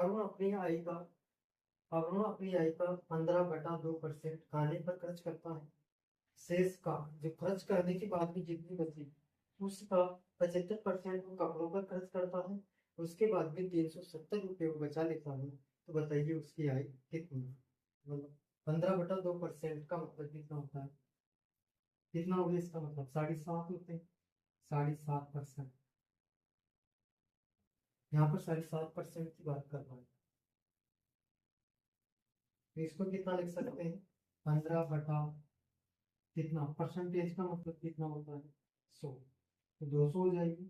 अरुण अपनी आय का अरुण अपनी आय का 15/2% खाने पर खर्च करता है। शेष का जो खर्च करने के बाद भी जितनी बची उसका 75% वो कपड़ों पर खर्च करता है। उसके बाद भी 370 रुपये वो बचा लेता है। तो बताइए उसकी आय कितनी है? मतलब 15/2% का मतलब कितना होता है? कितना हो गया इसका मतलब? 7.5 होते हैं। 7.5%। यहाँ पर 7.5% की बात कर रहा है। तो इसको कितना लिख सकते हैं? 15 बटा कितना परसेंटेज का मतलब कितना होता है? 100। तो 200 हो जाएगी।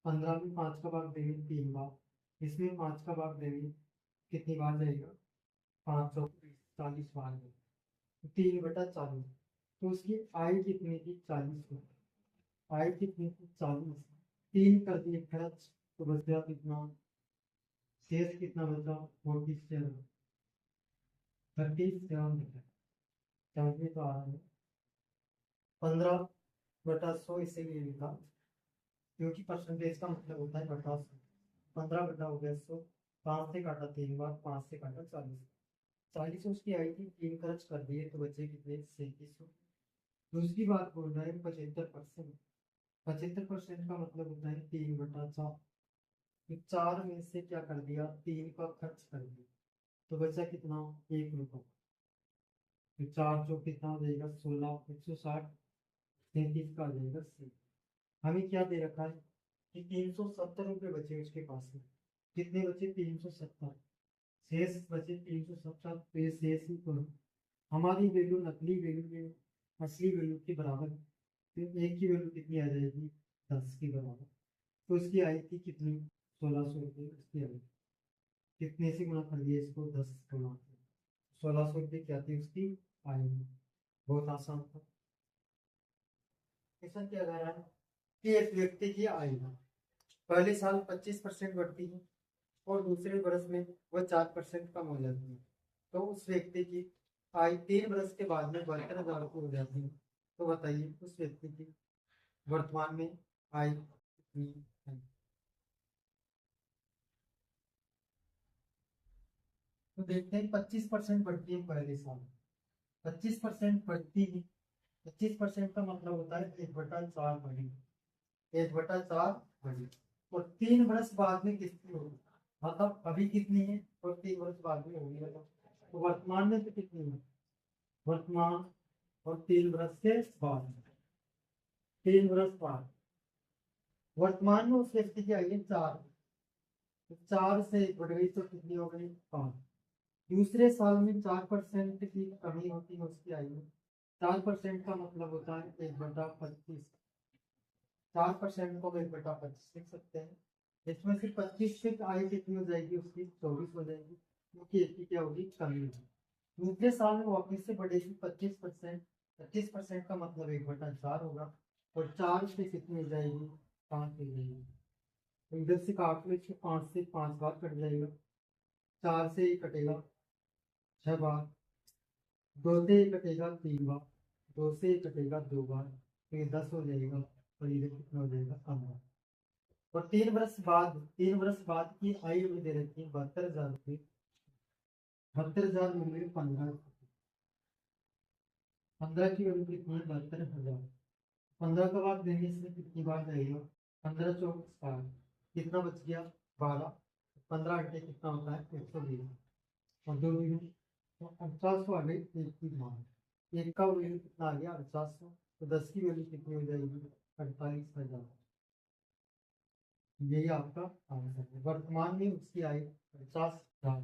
15 में 5 का भाग देंगे 3 बार। इसमें 5 का भाग देंगे कितनी बार जाएगा? 540 बार में। 3/40। तो उसकी आय कितनी थी? 40 रुपये। आय कितनी थी? 40। 3 कर दिए खर्च तो बच गया कितना? शेष कितना बचा? 47। 37 बचा। समझ में तो आ रहा है? 15/100 इसीलिए लिखा क्योंकि परसेंटेज का मतलब होता है बटा 100। 15 बटा हो गया 100। 5 से काटा 3 बार, 5 से काटा 40। 40 उसकी आई थी, 3 खर्च कर दिए तो बचे कितने? 37। दूसरी बात बोल रहा है 75%। 75% का मतलब होता है 3/4। तो 4 में से क्या कर दिया? 3 का खर्च कर दिया तो बचा कितना? 1 रुपये। तो 4 चौक कितना हो जाएगा? 16। 160। 37 का आ जाएगा सी। हमें क्या दे रखा है कि 370 रुपये बचे उसके पास में। कितने बचे? 370। शेष बचे 370। तो ये शेष ही तो है। हमारी वैल्यू नकली वैल्यू में असली वैल्यू के बराबर है। तो एक की वैल्यू कितनी आ जाएगी? 10 के बराबर। तो उसकी आई थी कितनी? 1600 रुपये उसकी आई। कितने से गुणा कर दिया इसको? 10 गुणा। 1600 रुपये क्या थी उसकी आई? बहुत आसान था। ऐसा क्या कह रहा है कि एक व्यक्ति की आयु पहले साल 25% बढ़ती है और दूसरे वर्ष में वह 4% कम हो जाती है। तो उस व्यक्ति की आय 3 वर्ष के बाद में 72,000 रुपये हो जाती है। तो बताइए उस व्यक्ति की वर्तमान में आय कितनी है? तो देखते हैं 25% बढ़ती है पहले साल। 25% बढ़ती है। 25% का मतलब होता है 1/4 बढ़ी। 1/4 बढ़ी। और 3 वर्ष बाद में कितनी होगी? मतलब अभी कितनी है और 3 वर्ष बाद में होगी? मतलब तो वर्तमान में तो कितनी है? वर्तमान और 3 वर्ष के बाद। 3 वर्ष बाद वर्तमान में उस व्यक्ति की आई है 4। तो 4 से बढ़ गई तो कितनी हो गई? 5। दूसरे साल में 4% की कमी होती है उसकी आयु में। 4% का मतलब होता है 1/25। 4% को 1/25 लिख सकते हैं। इसमें से 25 से आयु कितनी हो जाएगी उसकी? 24 हो जाएगी क्योंकि एक की क्या होगी? कमी होगी। दूसरे साल में वापिस से बढ़ेगी 25%। 25% का मतलब 1/4 होगा। और 4 से कितनी हो जाएगी? 5 हो जाएगी। तो इधर से काट लो इसको, 5 से 5 बार कट जाएगा। 4 से ही कटेगा 6 बार। 2 से ही कटेगा 3 बार। 2 से ही कटेगा 2 बार। तो ये 10 हो जाएगा। और इधर कितना हो जाएगा? 15। और 3 वर्ष बाद की आयु में दे रखी है 72,000 रुपये। 72,000 में 15। 15 की वैल्यू कितनी है? 72,000। 15 का बाद देंगे इसमें कितनी बार जाएगा? 15 चौक 60। कितना बच गया? 12। 15 घंटे कितना होता है? 120। और 2 दिन तो 4800 आ गई एक की मान। एक का वैल्यू कितना आ गया? 4800। तो 10 की वैल्यू कितनी हो जाएगी? 48,000। यही आपका आंसर है। वर्तमान में उसकी आयु 50,000।